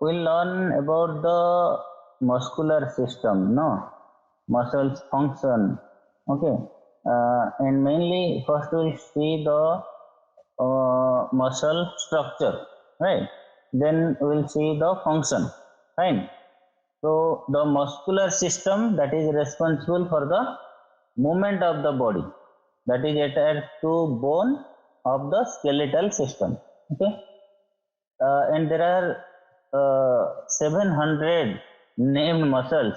we'll learn about the muscular system, no? Muscles function, okay? And mainly first we'll see the muscle structure, right? Then we'll see the function, fine? So the muscular system that is responsible for the movement of the body, that is attached to bone of the skeletal system, okay? And there are 700 named muscles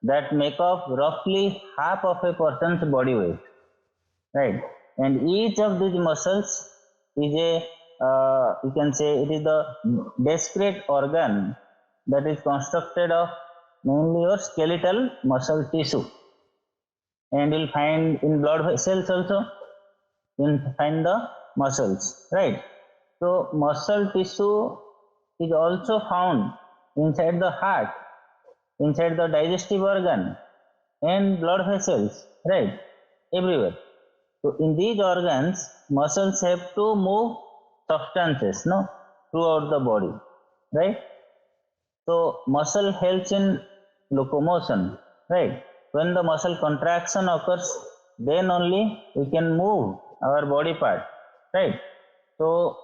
that make up roughly half of a person's body weight, right? And each of these muscles is a you can say it is the discrete organ that is constructed of mainly your skeletal muscle tissue, and you'll find in blood vessels also you'll find the muscles, right? So muscle tissue is also found inside the heart, inside the digestive organ, and blood vessels, right? Everywhere. So in these organs, muscles have to move substances, no, throughout the body, right? So muscle helps in locomotion, right? When the muscle contraction occurs, then only we can move our body part, right? So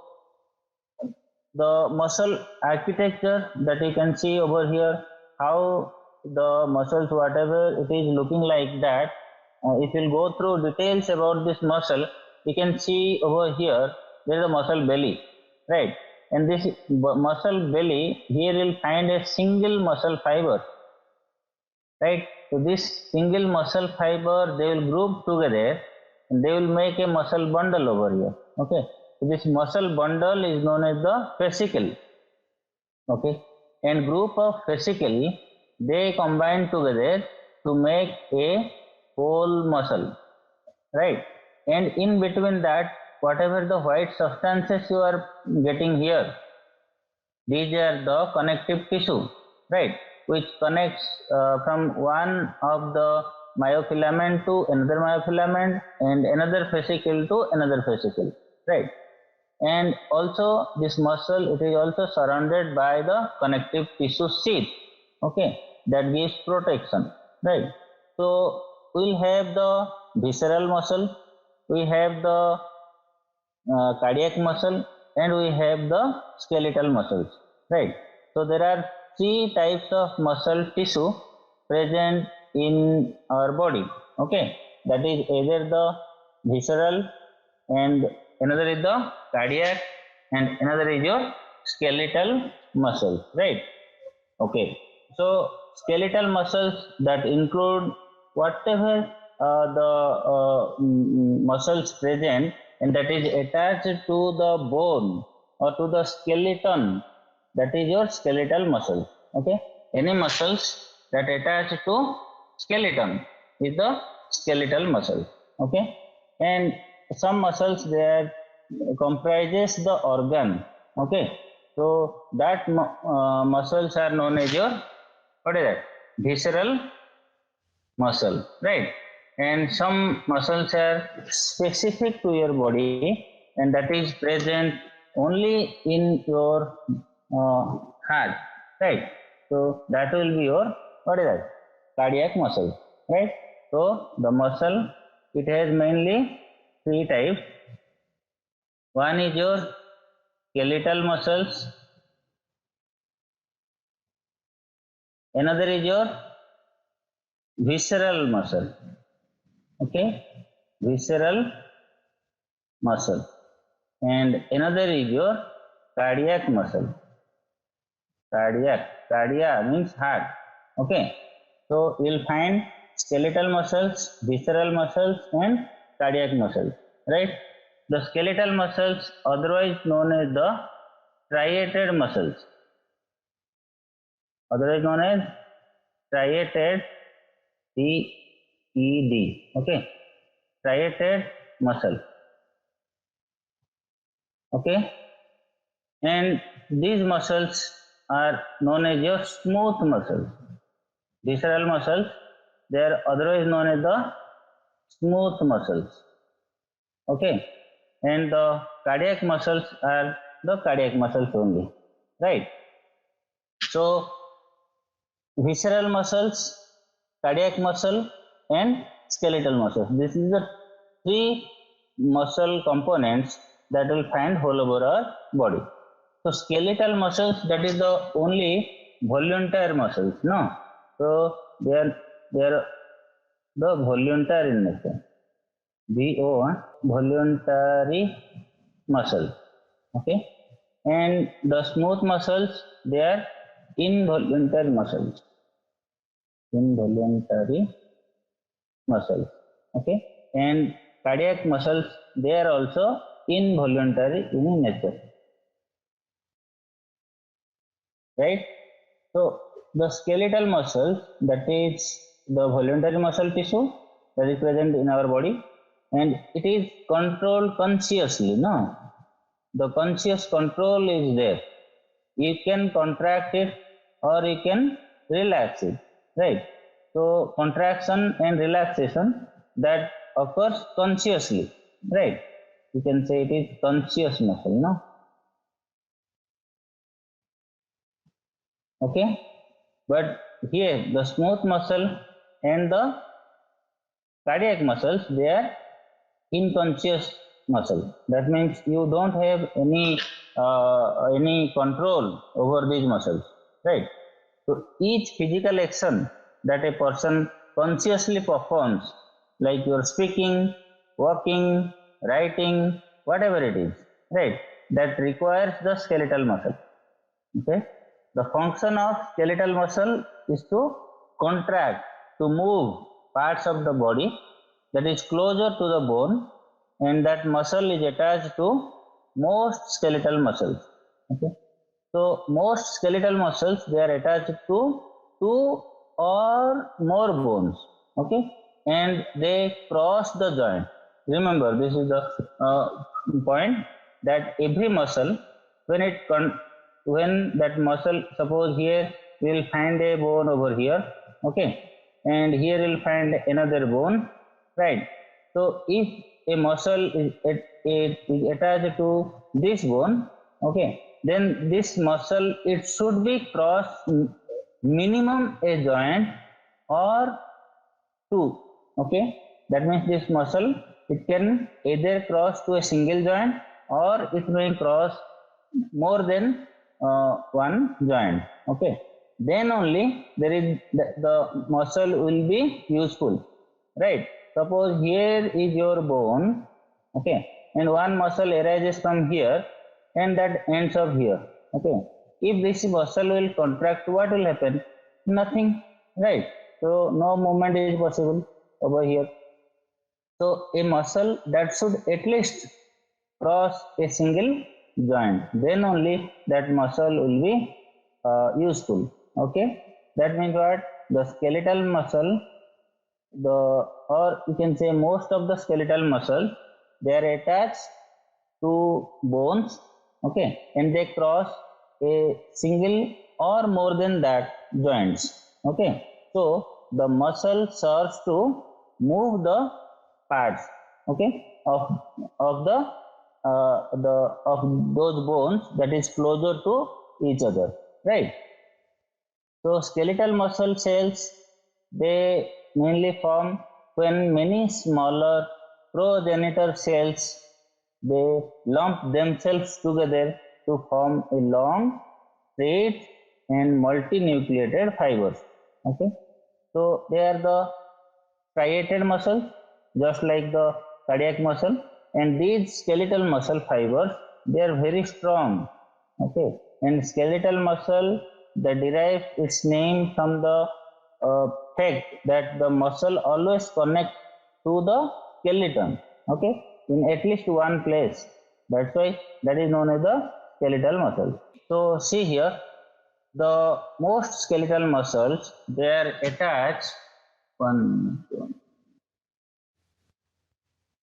the muscle architecture that you can see over here, how the muscles, whatever it is looking like that, if we'll go through details about this muscle, we can see over here there is a muscle belly, right? And this muscle belly, here you'll find a single muscle fiber, right? So this single muscle fiber they will group together and they will make a muscle bundle over here, okay? So this muscle bundle is known as the fascicle, okay? And group of fascicle they combine together to make a whole muscle, right? And in between that, whatever the white substances you are getting here, these are the connective tissue, right? Which connects from one of the myofilament to another myofilament and another fascicle to another fascicle, right? And also this muscle, it is also surrounded by the connective tissue sheath, okay, that gives protection, right? So we'll have the visceral muscle, we have the cardiac muscle, and we have the skeletal muscles, right? So there are three types of muscle tissue present in our body, okay? That is either the visceral, and another is the cardiac, and another is your skeletal muscle, right? Okay, so skeletal muscles that include whatever the muscles present and that is attached to the bone or to the skeleton, that is your skeletal muscle, okay? Any muscles that attach to skeleton is the skeletal muscle, okay? And some muscles they are comprises the organ, okay? So that muscles are known as your, what is that, visceral muscle, right? And some muscles are specific to your body and that is present only in your heart, right? So that will be your, what is that, cardiac muscle, right? So the muscle, it has mainly three types. One is your skeletal muscles, another is your visceral muscle, okay, visceral muscle, and another is your cardiac muscle. Cardia means heart, okay? So you'll find skeletal muscles, visceral muscles, and cardiac muscles, right? The skeletal muscles, otherwise known as the striated muscles, otherwise known as striated, TED, okay? Striated muscle, okay? And these muscles are known as your smooth muscles. Visceral muscles, they are otherwise known as the smooth muscles, okay? And the cardiac muscles are the cardiac muscles only, right? So visceral muscles, cardiac muscle, and skeletal muscles. This is the three muscle components that will find all over our body. So skeletal muscles, that is the only voluntary muscles, no? So they are the voluntary in nature. VO, voluntary muscle. Okay, and the smooth muscles, they are involuntary muscles. Involuntary muscles. Okay, and cardiac muscles, they are also involuntary in nature. Right? So the skeletal muscles, that is the voluntary muscle tissue that is present in our body, and it is controlled consciously. No, the conscious control is there. You can contract it or you can relax it, right? So contraction and relaxation, that occurs consciously, right? You can say it is conscious muscle, no? Okay, but here the smooth muscle and the cardiac muscles, they are unconscious muscle. That means you don't have any control over these muscles, right? So each physical action that a person consciously performs, like you're speaking, walking, writing, whatever it is, right, that requires the skeletal muscle. Okay, the function of skeletal muscle is to contract, to move parts of the body that is closer to the bone, and that muscle is attached to most skeletal muscles. Okay, so most skeletal muscles, they are attached to two or more bones. Okay, and they cross the joint. Remember, this is the point, that every muscle, when when that muscle, suppose here we will find a bone over here, okay, and here we will find another bone, right? So if a muscle is attached to this bone, okay, then this muscle, it should be cross minimum a joint or two. Okay, that means this muscle, it can either cross to a single joint or it may cross more than one joint. Okay, then only there is the muscle will be useful, right? Suppose here is your bone, okay, and one muscle arises from here and that ends up here. Okay, if this muscle will contract, what will happen? Nothing, right? So no movement is possible over here. So a muscle that should at least cross a single joint, then only that muscle will be useful. Okay, that means what? The skeletal muscle, the, or you can say most of the skeletal muscles, they are attached to bones, okay, and they cross a single or more than that joints. Okay, so the muscle serves to move the parts, okay, of the of those bones that is closer to each other, right? So skeletal muscle cells, they mainly form when many smaller progenitor cells, they lump themselves together to form a long, straight, and multinucleated fibers. Okay, so they are the striated muscles, just like the cardiac muscle, and these skeletal muscle fibers, they are very strong. Okay, and skeletal muscle, that derives its name from the fact that the muscle always connects to the skeleton, okay, in at least one place. That's why that is known as the skeletal muscle. So see here, the most skeletal muscles, they are attached one.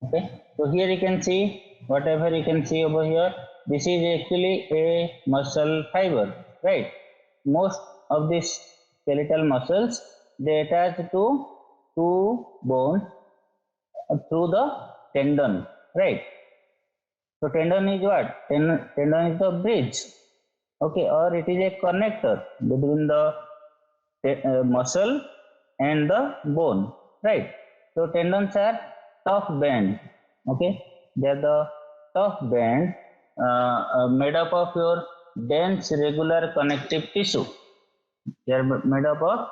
Okay, so here you can see, whatever you can see over here, this is actually a muscle fiber, right? Most of these skeletal muscles, they attach to two bones through the tendon, right? So tendon is what? Tendon is the bridge okay, or it is a connector between the muscle and the bone, right? So tendons are tough band, okay? They are the tough band made up of your dense regular connective tissue. They are made up of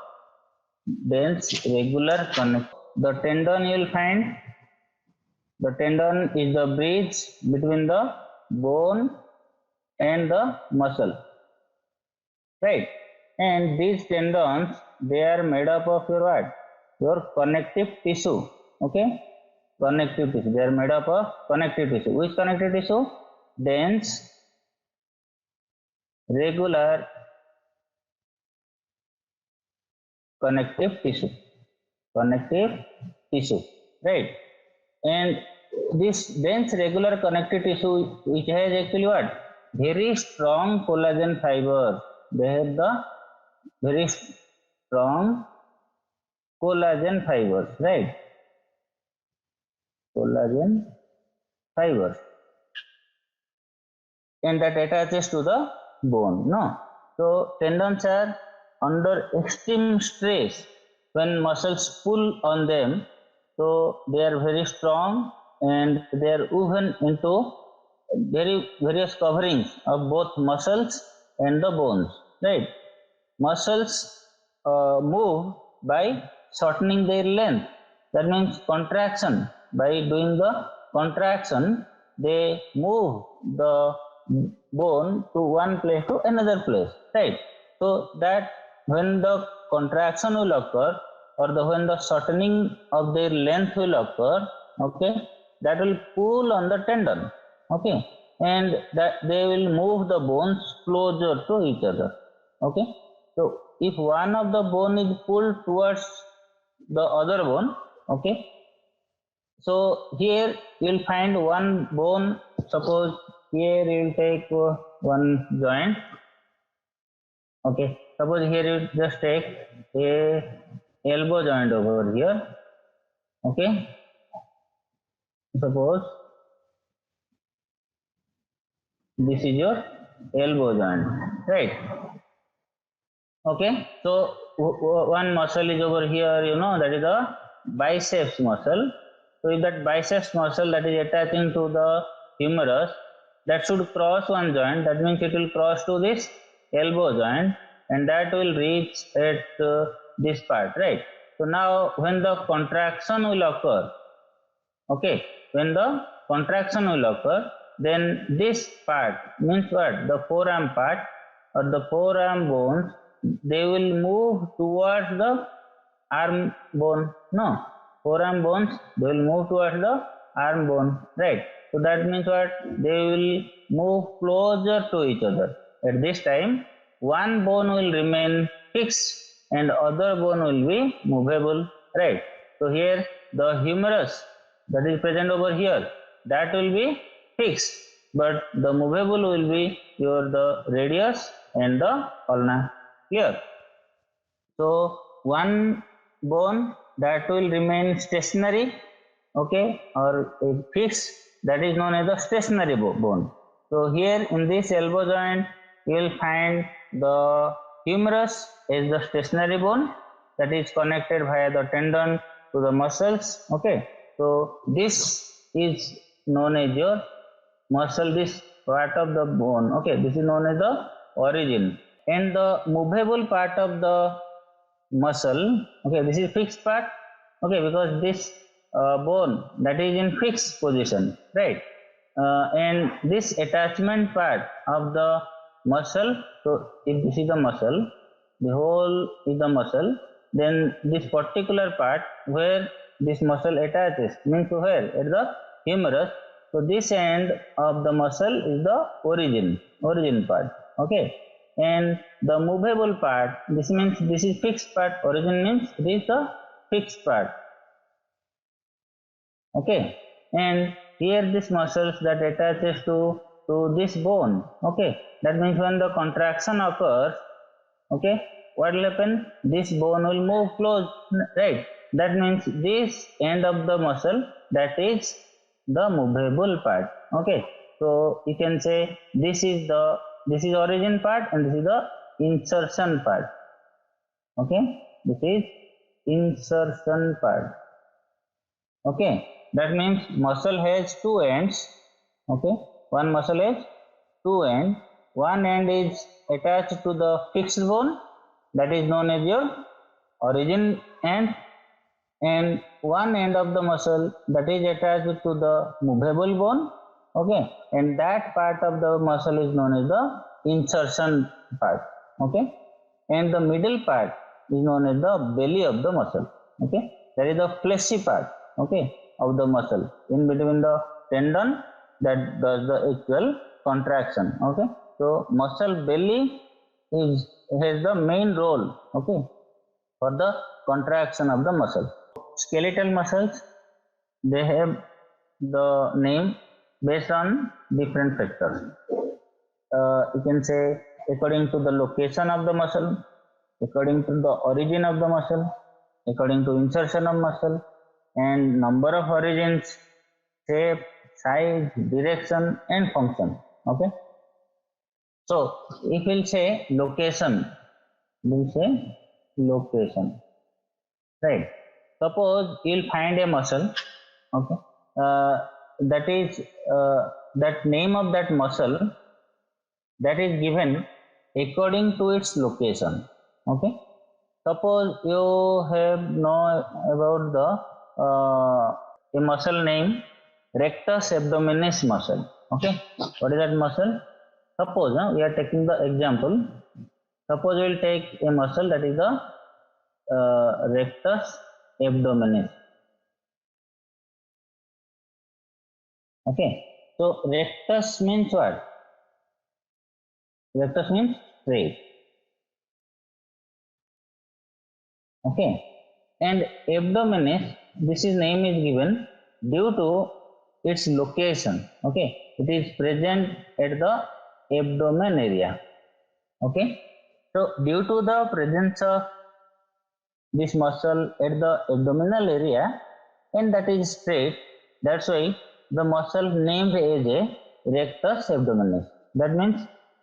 dense regular connective. The tendon you will find, the tendon is the bridge between the bone and the muscle, right? And these tendons, they are made up of your what? Your connective tissue, okay? Connective tissue. They are made up of connective tissue. Which connective tissue? Dense, regular connective tissue. Connective tissue, right? And this dense regular connective tissue, which has actually what? Very strong collagen fiber. They have the very strong collagen fibers, right? Collagen fibers, and that attaches to the bone. No, so tendons are under extreme stress when muscles pull on them. So they are very strong and they are woven into various coverings of both muscles and the bones. Right? Muscles move by shortening their length. That means contraction. By doing the contraction, they move the bone to one place to another place. Right? So that when the contraction will occur, or when the shortening of their length will occur, okay, that will pull on the tendon, okay, and that they will move the bones closer to each other, okay. So if one of the bone is pulled towards the other bone, okay, so here you will find one bone. Suppose here you will take one joint, okay. Suppose here you just take a elbow joint over here, okay. Suppose this is your elbow joint, right? Okay, so one muscle is over here, you know, that is the biceps muscle. So if that biceps muscle that is attaching to the humerus, that should cross one joint, that means it will cross to this elbow joint, and that will reach at this part, right? So now when the contraction will occur, okay, when the contraction will occur, then this part means what? The forearm part or the forearm bones, they will move towards the arm bone. No, forearm bones, they will move towards the arm bone, right? So that means what? They will move closer to each other. At this time, one bone will remain fixed and other bone will be movable, right? So here the humerus that is present over here, that will be fixed, but the movable will be the radius and the ulna. Clear? So one bone that will remain stationary, okay, or fixed, that is known as the stationary bone. So here in this elbow joint, you will find the humerus is the stationary bone that is connected via the tendon to the muscles, okay. So this is known as your muscle, this part of the bone, okay, this is known as the origin. And the movable part of the muscle, okay, this is fixed part, okay, because this bone that is in fixed position, right? And this attachment part of the muscle, so if this is the muscle, the whole is the muscle, then this particular part where this muscle attaches means where? At the humerus. So this end of the muscle is the origin part, okay. And the movable part, this means this is fixed part, origin means it is the fixed part, okay. And here this muscles that attaches to this bone, okay, that means when the contraction occurs, okay, what will happen? This bone will move close, right? That means this end of the muscle, that is the movable part, okay. So you can say this is the this is origin part and this is the insertion part. Okay, this is insertion part. Okay, that means muscle has two ends. Okay, one muscle has two ends. One end is attached to the fixed bone, that is known as your origin end, and one end of the muscle that is attached to the movable bone. Okay, and that part of the muscle is known as the insertion part. Okay, and the middle part is known as the belly of the muscle. Okay, that is the fleshy part. Okay, of the muscle in between the tendon that does the actual contraction. Okay, so muscle belly has the main role. Okay, for the contraction of the muscle. Skeletal muscles, they have the name based on different factors. You can say according to the location of the muscle, according to the origin of the muscle, according to insertion of muscle, and number of origins, shape, size, direction, and function. Okay. So if we'll say location, we'll say location. Right. Suppose you'll find a muscle. Okay. That is that name of that muscle that is given according to its location. Okay. Suppose you have know about the a muscle named rectus abdominis muscle. Okay. What is that muscle? Suppose we are taking the example. Suppose we will take a muscle that is the rectus abdominis. Okay. So rectus means what? Rectus means straight. Okay. And abdominis, this is name is given due to its location. Okay. It is present at the abdomen area. Okay. So due to the presence of this muscle at the abdominal area and that is straight, that's why the muscle named as a rectus abdominis. That means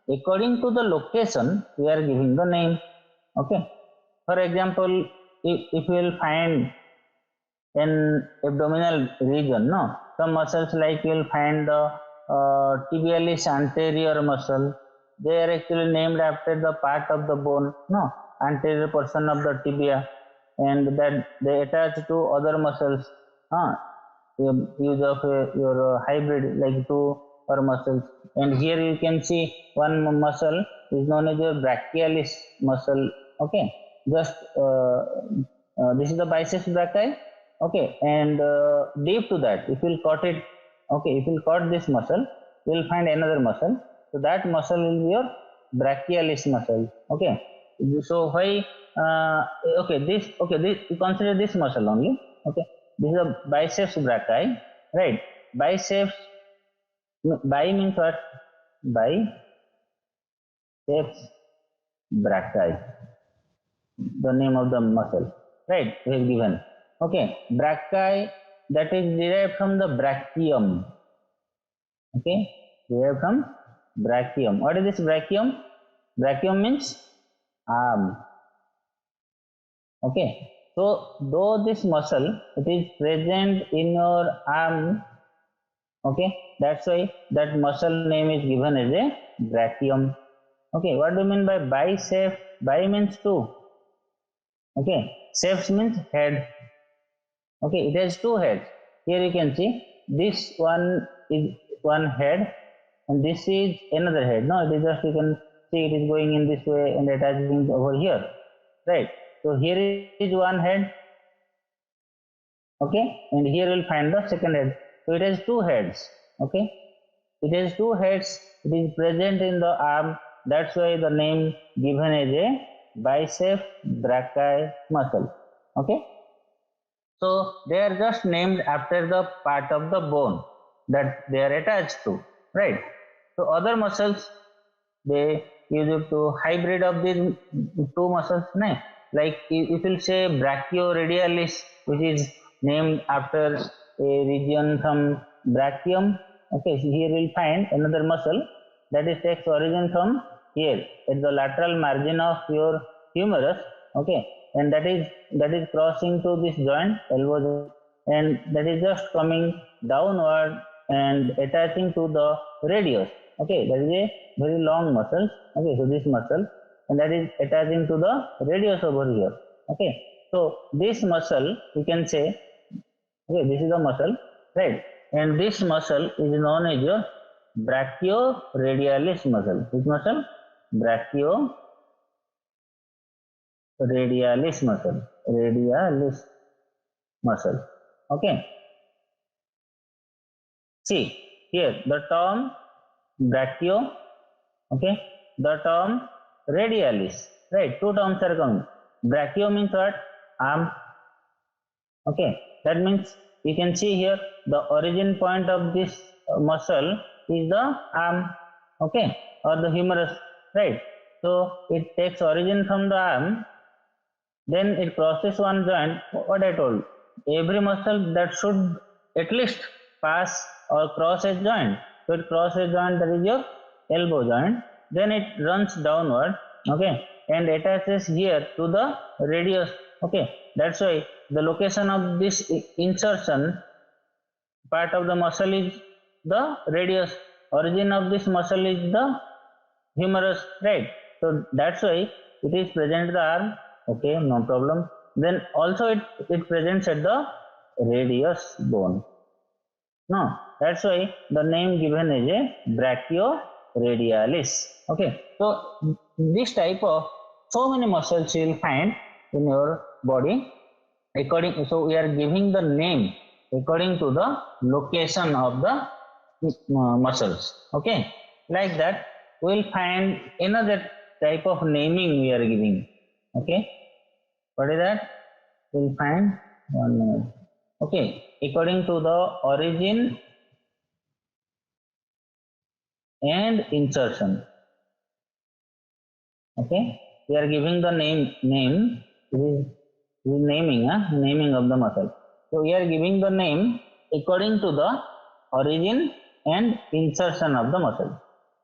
according to the location we are giving the name. Okay. For example, if you will find an abdominal region, no, some muscles like you will find the tibialis anterior muscle. They are actually named after the part of the bone, no, anterior portion of the tibia, and that they attach to other muscles. Use of your hybrid like two or muscles. And here you can see one muscle is known as your brachialis muscle. Okay, just this is the biceps brachii. Okay, and deep to that, if you cut it, okay, if you cut this muscle, you will find another muscle. So that muscle will be your brachialis muscle. Okay, so why? This you consider this muscle only. Okay, this is a biceps brachii, right? Biceps. Bi means what? Biceps brachii. The name of the muscle, right? We have given. Okay, brachii, that is derived from the brachium. Okay, derived from brachium. What is this brachium? Brachium means arm. Okay, so though this muscle it is present in your arm, okay, that's why that muscle name is given as a brachium. Okay, what do you mean by bicep? Bi means two. Okay, ceps means head. Okay, it has two heads. Here you can see this one is one head and this is another head. No, it is just you can see it is going in this way and attaching over here. Right. So here is one head. Okay, and here we'll find the second head. So it has two heads. Okay, it has two heads. It is present in the arm. That's why the name given as a bicep brachii muscle. Okay, so they are just named after the part of the bone that they are attached to, right? So other muscles, they use it to hybrid of these two muscles, no? Like if you say brachioradialis, which is named after a region from brachium. Okay, so here we'll find another muscle that is takes origin from here at the lateral margin of your humerus, okay, and that is crossing to this joint, elbow joint, and that is just coming downward and attaching to the radius, okay, that is a very long muscle, okay, so this muscle, and that is attaching to the radius over here, okay. So this muscle we can say, okay, this is the muscle, right, and this muscle is known as your brachioradialis muscle. Which muscle? Brachioradialis muscle. Radialis muscle. Okay. See here the term brachio. Okay. The term radialis. Right. Two terms are coming. Brachio means what? Arm. Okay. That means you can see here the origin point of this muscle is the arm, okay, or the humerus, right? So it takes origin from the arm, then it crosses one joint. What I told, every muscle that should at least pass or cross a joint. So it crosses a joint, that is your elbow joint. Then it runs downward, okay, and attaches here to the radius, okay. That's why the location of this insertion part of the muscle is the radius. Origin of this muscle is the humerus, right? So that's why it is present the arm, okay, no problem. Then also it presents at the radius bone. No, that's why the name given is a brachioradialis. Okay, so this type of so many muscles you will find in your body. According, so we are giving the name according to the location of the muscles. Okay, like that we will find another type of naming we are giving. Okay, what is that? We will find 1 minute. Okay, according to the origin and insertion. Okay, we are giving the name. It is naming, naming of the muscle. So we are giving the name according to the origin and insertion of the muscle.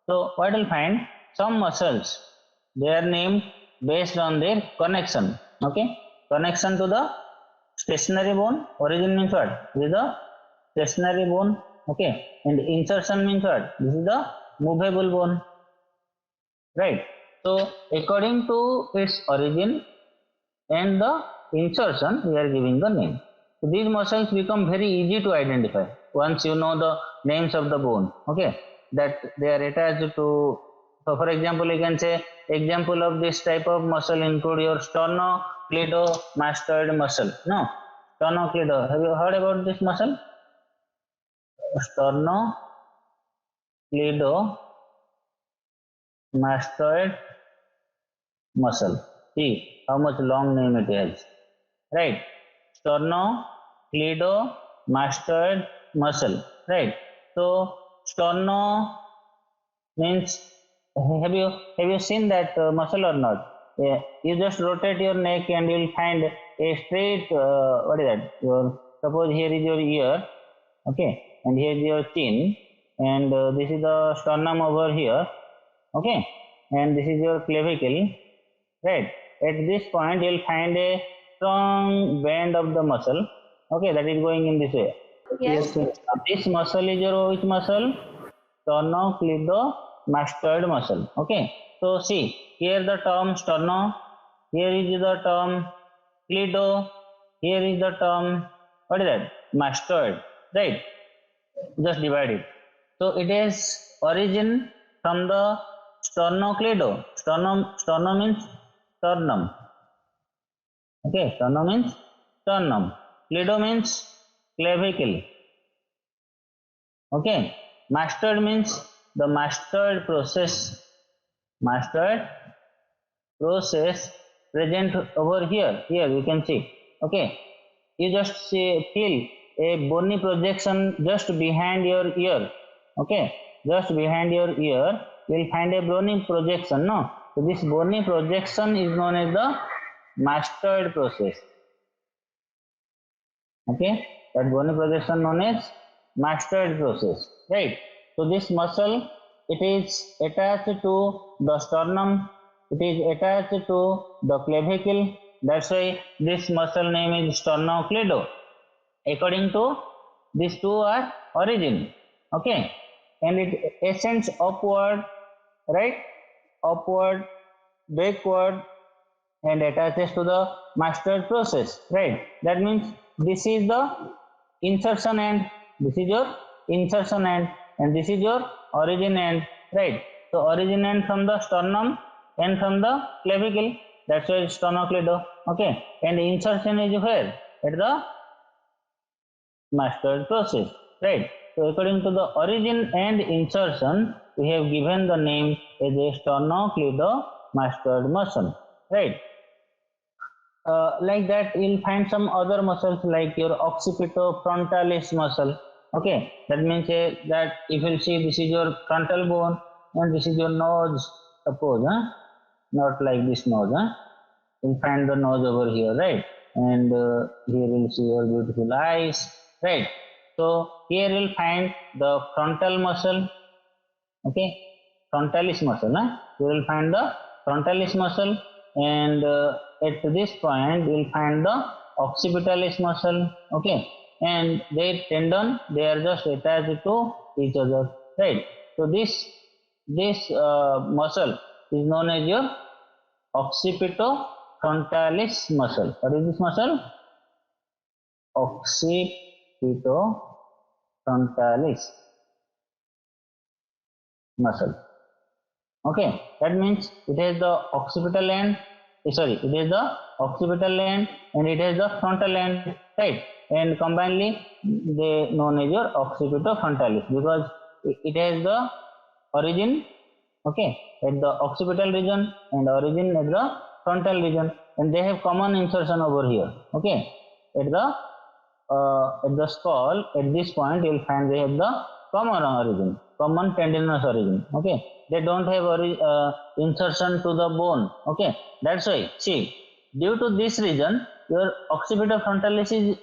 So what will find, some muscles they are named based on their connection. Okay, connection to the stationary bone. Origin means what? This is the stationary bone. Okay, and insertion means what? This is the movable bone. Right. So according to its origin and the insertion, we are giving the name. So these muscles become very easy to identify once you know the names of the bone. Okay, that they are attached to. So for example, you can say example of this type of muscle include your sternocleidomastoid muscle. No, sternocleido. Have you heard about this muscle? Sternocleidomastoid muscle. See how much long name it has. Right, sternocleidomastoid muscle, right? So sterno means, have you seen that muscle or not? Yeah, you just rotate your neck and you will find a straight what is that, your, suppose here is your ear, okay, and here is your chin, and this is the sternum over here, okay, and this is your clavicle, right? At this point you will find a strong band of the muscle, okay, that is going in this way. Yes. This muscle is your which muscle? Sternocleidomastoid muscle. Okay, so see here the term sterno, here is the term cleido, here is the term, what is that, mastoid, right? Just divide it. So it is origin from the sternocleido. Sternum means sternum. Okay, sternum means sternum. Cleido means clavicle. Okay, mastoid means the mastoid process. Mastoid process present over here. Here you can see. Okay, you just feel a bony projection just behind your ear. Okay, just behind your ear, you will find a bony projection. No, so this bony projection is known as the mastoid process. Okay, that bony projection known as mastoid process, right? So this muscle it is attached to the sternum, it is attached to the clavicle. That's why this muscle name is sternocleido. According to these two are origin. Okay, and it ascends upward, right, upward, backward, and attaches to the master process, right? That means this is the insertion end, this is your insertion end, and this is your origin end, right? So origin end from the sternum and from the clavicle, that's why it's sternocleido. Okay, and insertion is where? At the master process, right? So according to the origin and insertion, we have given the name as a sternocleidomastoid muscle, right? Like that, you'll find some other muscles like your occipitofrontalis muscle. Okay, that means that if you see, this is your frontal bone and this is your nose. Suppose, not like this nose. You'll find the nose over here, right? And here you'll see your beautiful eyes, right? So here you'll find the frontal muscle. Okay, frontalis muscle. You will find the frontalis muscle, and at this point you will find the occipitalis muscle. Okay, and their tendon, they are just attached to each other, right? So this muscle is known as your occipitofrontalis muscle. What is this muscle? Occipitofrontalis muscle. Okay, that means it has the occipital end, it is the occipital end and it has the frontal end, right? And combinedly they known as your occipitofrontalis because it has the origin, okay, at the occipital region and origin at the frontal region, and they have common insertion over here. Okay, at the skull, at this point you will find they have the common origin, common tendinous origin. Okay, they don't have insertion to the bone. Okay, that's why, see, due to this reason your occipitofrontalis is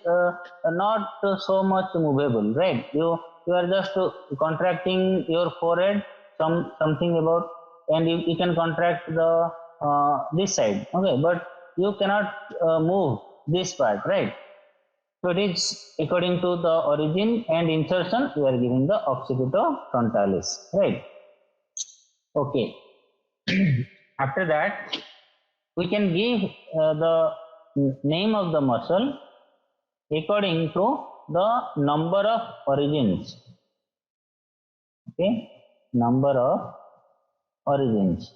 not so much movable, right? You are just contracting your forehead, something about, and you can contract the this side. Okay, but you cannot move this part, right? So it is according to the origin and insertion, we are giving the occipitofrontalis, right? Okay. After that, we can give the name of the muscle according to the number of origins. Okay, number of origins.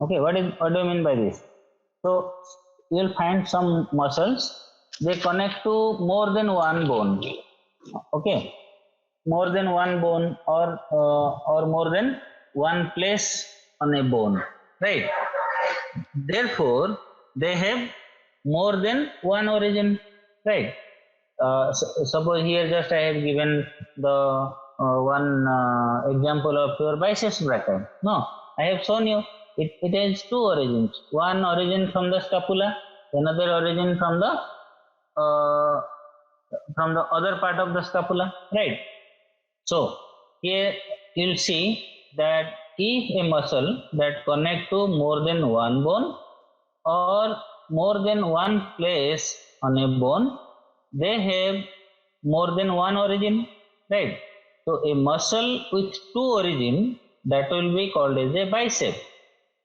Okay, what do you mean by this? So you'll find some muscles, they connect to more than one bone. Okay, more than one bone, or more than one place on a bone, right? Therefore they have more than one origin, right? Suppose here just I have given the one example of your biceps brachii. No, I have shown you it has two origins. One origin from the scapula, another origin uh, from the other part of the scapula, right? So here you'll see that if a muscle that connect to more than one bone or more than one place on a bone, they have more than one origin, right? So a muscle with two origin, that will be called as a bicep.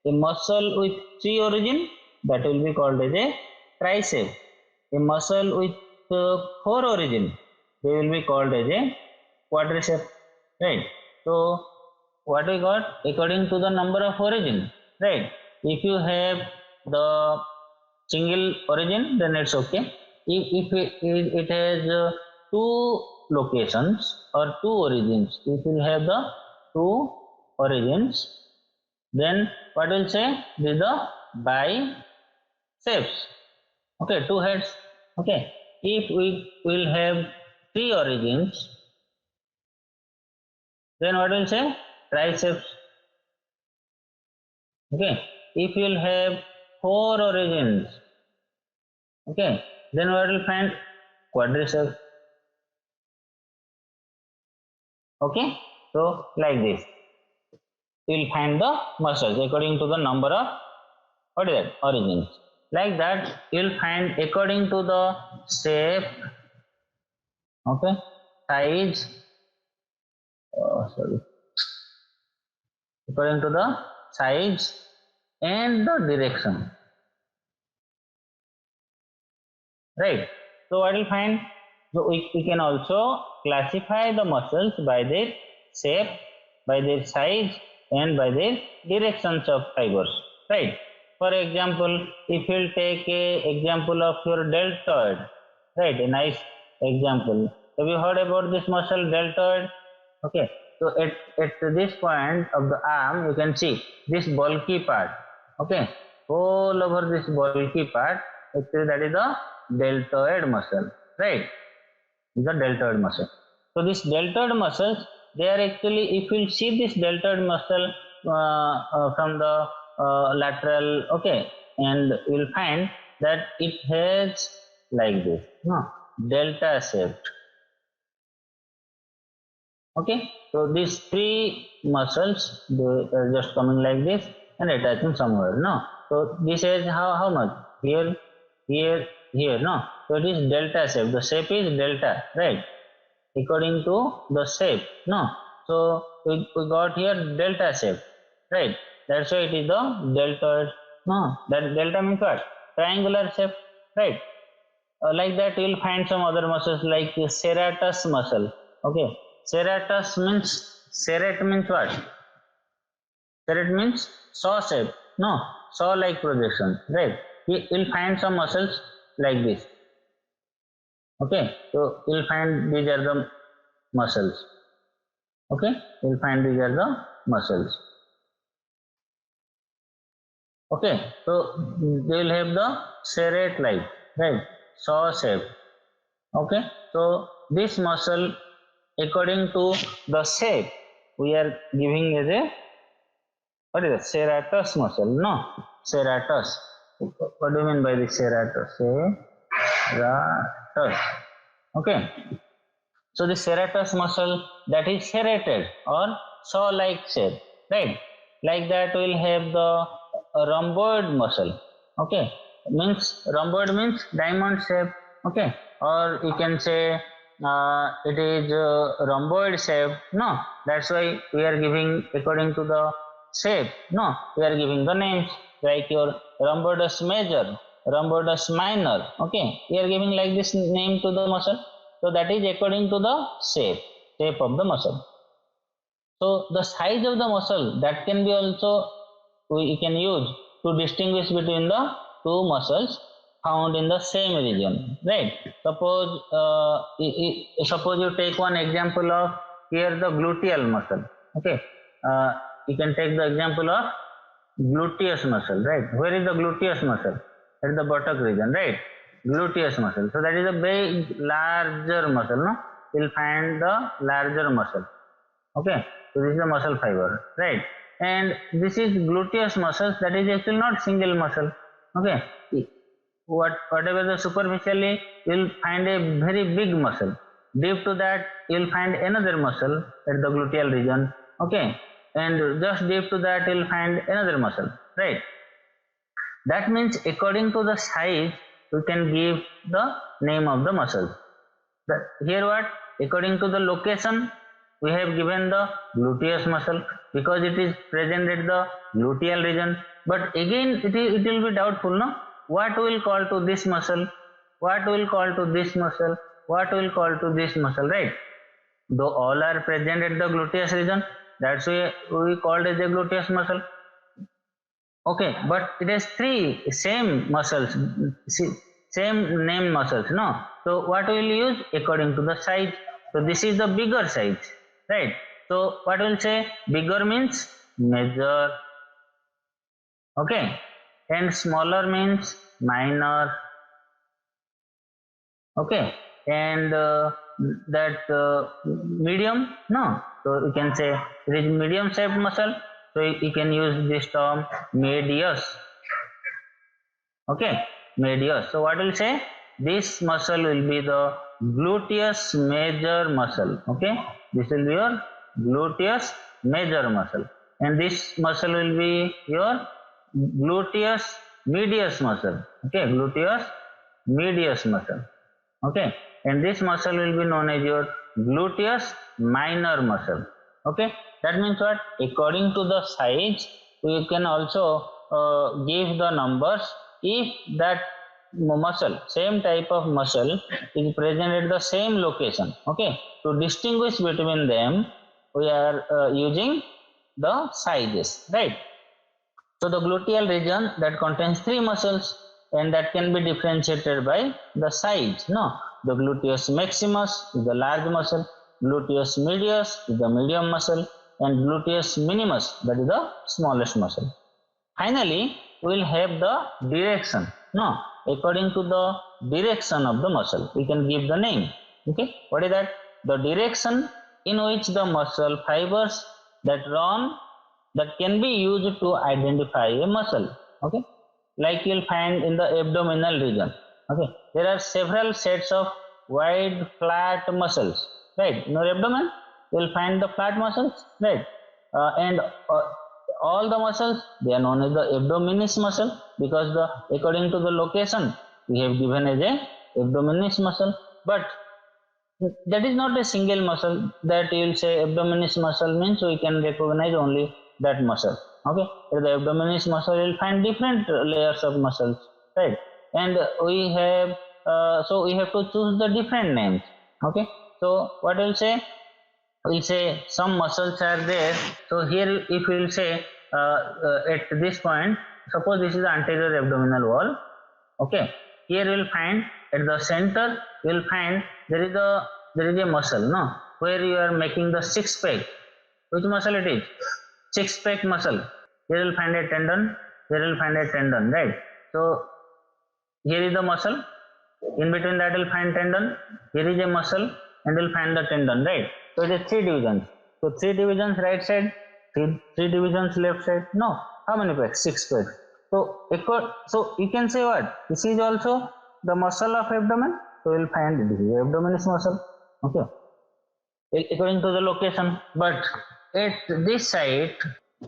A muscle with three origin, that will be called as a tricep. A muscle with four origin, they will be called as a quadricep, right? So what we got, according to the number of origin, right? If you have the single origin, then it's okay. If it has two locations or two origins, if you have the two origins, then what will say, this is the biceps. Okay, two heads. Okay, if we will have three origins, then what will say, triceps. Okay, if you will have four origins, okay, then what will find, quadriceps. Okay, so like this you will find the muscles according to the number of what is that origins. Like that you will find according to the shape, okay, size, sorry, according to the size and the direction, right? So what will find, so we can also classify the muscles by their shape, by their size and by their directions of fibers, right? For example, if you will take a example of your deltoid, right, a nice example. Have you heard about this muscle deltoid? Okay, so at this point of the arm you can see this bulky part, okay, all over this bulky part, actually that is the deltoid muscle, right? Is the deltoid muscle. So this deltoid muscles, they are actually, if you see this deltoid muscle from the lateral, okay, and you will find that it has like this, no, delta shaped. Okay, so these three muscles, they are just coming like this and attaching somewhere, no? So this is how much, here, here, here, no? So it is delta shape, the shape is delta, right? According to the shape, no? So we got here delta shape, right? That's why it is the deltoid, no? That delta means what? Triangular shape, right? Like that you will find some other muscles like serratus muscle, okay. Serratus means, serrate means what? Serrate means saw shape, no, saw like projection, right? You will find some muscles like this, okay. So you will find these are the muscles, okay. You will find these are the muscles, okay. So they will have the serrate like, right, saw shape, okay. So this muscle, according to the shape, we are giving as a, what is it, serratus muscle, no? Serratus, what do you mean by this serratus? Serratus, okay. So the serratus muscle, that is serrated or saw like shape, right? Like that we will have the rhomboid muscle, okay. Means rhomboid means diamond shape, okay. Or you can say it is rhomboid shape, no? That's why we are giving according to the shape, no? We are giving the names like your rhomboidus major, rhomboidus minor, okay. We are giving like this name to the muscle. So that is according to the shape of the muscle. So the size of the muscle, that can be also, we can use to distinguish between the two muscles found in the same region, right? Suppose suppose you take one example of here the gluteal muscle, okay. You can take the example of gluteus muscle, right? Where is the gluteus muscle? At the buttock region, right? Gluteus muscle. So that is a big, larger muscle, no? You'll find the larger muscle. Okay. So this is the muscle fiber, right? And this is gluteus muscles. That is actually not single muscle. Okay. Whatever the superficially, you'll find a very big muscle. Deep to that, you'll find another muscle at the gluteal region. Okay. And just deep to that, you'll find another muscle, right? That means according to the size, we can give the name of the muscle. Here what? According to the location, we have given the gluteus muscle because it is present at the gluteal region. But again, it will be doubtful, no? What we will call to this muscle? What we will call to this muscle? What we will call to this muscle, right? Though all are present at the gluteus region, that's why we called as a gluteus muscle. Okay, but it has three same muscles, same name muscles, no? So what we will use according to the size. So this is the bigger size, right? So what we will say, bigger means major, okay, and smaller means minor, okay, and that medium, no? So you can say it is medium shaped muscle. So you can use this term medius. Okay, medius. So what will say? This muscle will be the gluteus major muscle. Okay, this will be your gluteus major muscle, and this muscle will be your gluteus medius muscle. Okay, gluteus medius muscle. Okay, and this muscle will be known as your gluteus minor muscle. Okay, that means what? According to the size, we can also give the numbers if that muscle, same type of muscle is present at the same location. Okay, to distinguish between them, we are using the sizes, right? So the gluteal region that contains three muscles and that can be differentiated by the size. No, the gluteus maximus is the large muscle, gluteus medius is the medium muscle, and gluteus minimus, that is the smallest muscle. Finally, we will have the direction. No, according to the direction of the muscle, we can give the name. Okay, what is that? The direction in which the muscle fibers that run, that can be used to identify a muscle. Okay, like you'll find in the abdominal region. Okay, there are several sets of wide flat muscles, right? In your abdomen, you'll find the flat muscles, right? And all the muscles, they are known as the abdominis muscle, because the according to the location we have given as a abdominis muscle. But that is not a single muscle that you will say abdominis muscle means we can recognize only that muscle. Okay, in the abdominis muscle you will find different layers of muscles, right? And we have so we have to choose the different names. Okay, so what we will say? We'll say some muscles are there. So here if we will say at this point, suppose this is the anterior abdominal wall. Okay, here you will find at the center you will find there is a muscle, no, where you are making the six pack. Which muscle it is? Six pack muscle. Here you will find a tendon. Here you will find a tendon, right? So here is the muscle. In between that you will find tendon. Here is a muscle, and you will find the tendon, right? So it is three divisions. So three divisions right side, three divisions left side. No, how many packs? Six packs. So you can say what? This is also the muscle of abdomen. So you will find this is the abdominis muscle. Okay, according to the location. But at this site,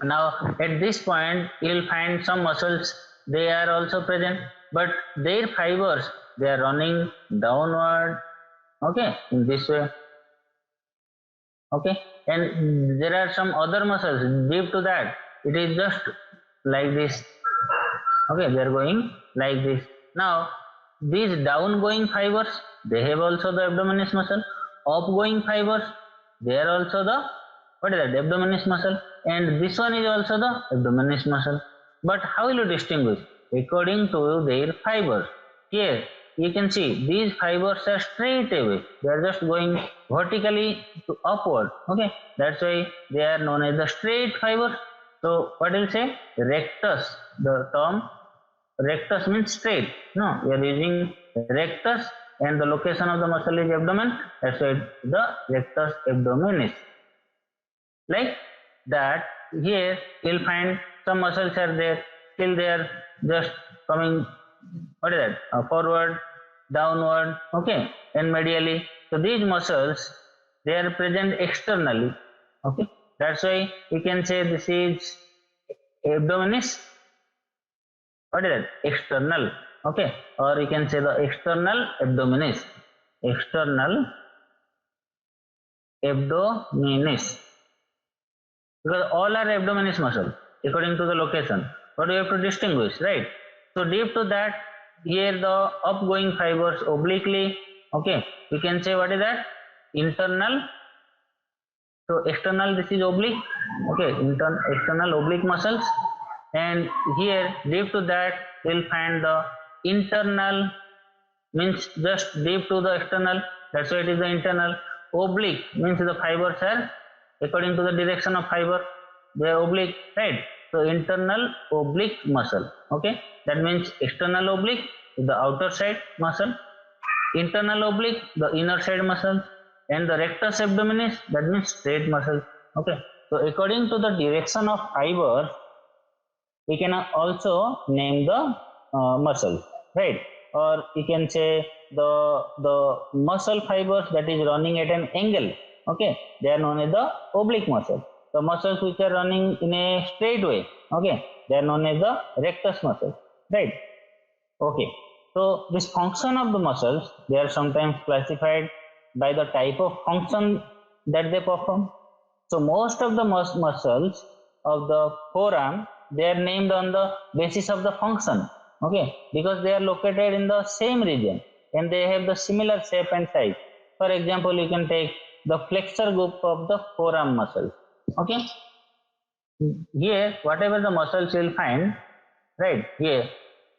now at this point, you will find some muscles. They are also present, but their fibers, they are running downward. Okay, in this way. Okay, and there are some other muscles deep to that. It is just like this. Okay, they are going like this. Now these downgoing fibers, they have also the abdominis muscle. Upgoing fibers, they are also the, what is that? The abdominis muscle, and this one is also the abdominis muscle. But how will you distinguish? According to their fibers. Here you can see these fibers are straight away. They are just going vertically to upward. Okay, that's why they are known as the straight fibers. So what will say? Rectus. The term rectus means straight. No, we are using rectus, and the location of the muscle is abdomen. That's why the rectus abdominis. Like that, here you'll find some muscles are there, still they are just coming, what is that? Forward, downward, okay, and medially. So these muscles, they are present externally. Okay, that's why we can say this is abdominis. What is that? External. Okay, or you can say the external abdominis. External abdominis. Because all are abdominis muscle according to the location. But we have to distinguish, right? So deep to that, here the upgoing fibers obliquely. Okay, we can say what is that? Internal. So external, this is oblique. Okay, external oblique muscles. And here deep to that, we'll find the internal, means just deep to the external. That's why it is the internal. Oblique means the fibers are according to the direction of fiber, they are oblique, right? So internal oblique muscle. Okay, that means external oblique is the outer side muscle, internal oblique the inner side muscle, and the rectus abdominis, that means straight muscle. Okay, so according to the direction of fiber, we can also name the muscle, right? Or you can say the muscle fibers that is running at an angle. Okay, they are known as the oblique muscle. The muscles which are running in a straight way, okay, they are known as the rectus muscle, right? Okay, so this function of the muscles, they are sometimes classified by the type of function that they perform. So most of the muscles of the forearm, they are named on the basis of the function, okay, because they are located in the same region and they have the similar shape and size. For example, you can take the flexor group of the forearm muscle, okay. Here, whatever the muscles you'll find, right here,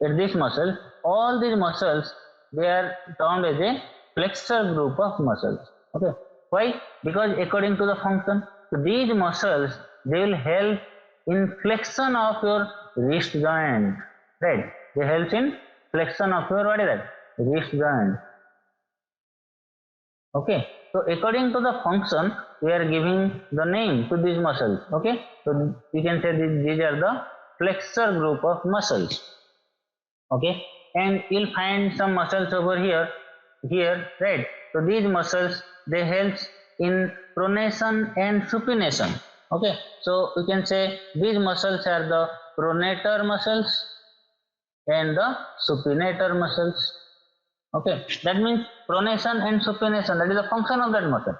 at this muscle, all these muscles, they are termed as a flexor group of muscles. Okay. Why? Because according to the function, so these muscles, they will help in flexion of your wrist joint. Right? They help in flexion of your, what is that? Wrist joint. Okay. So according to the function, we are giving the name to these muscles. Okay. So you can say these are the flexor group of muscles. Okay, and you'll find some muscles over here, right? So these muscles, they help in pronation and supination. Okay, so you can say these muscles are the pronator muscles and the supinator muscles. Okay, that means pronation and supination, that is the function of that muscle.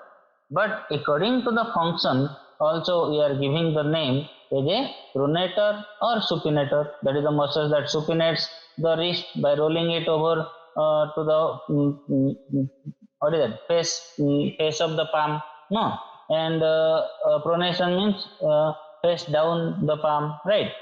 But according to the function, also we are giving the name as a pronator or supinator, that is the muscle that supinates the wrist by rolling it over to the what is that face of the palm, no, and pronation means face down the palm, right?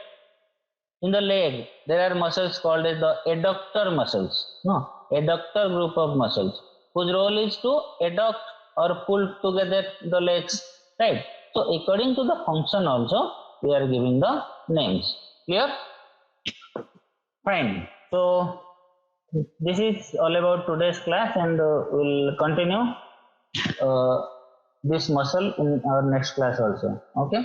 In the leg, there are muscles called as the adductor muscles. No, adductor group of muscles whose role is to adduct or pull together the legs. Right. So according to the function also, we are giving the names. Clear? Fine. So this is all about today's class, and we'll continue this muscle in our next class also. Okay.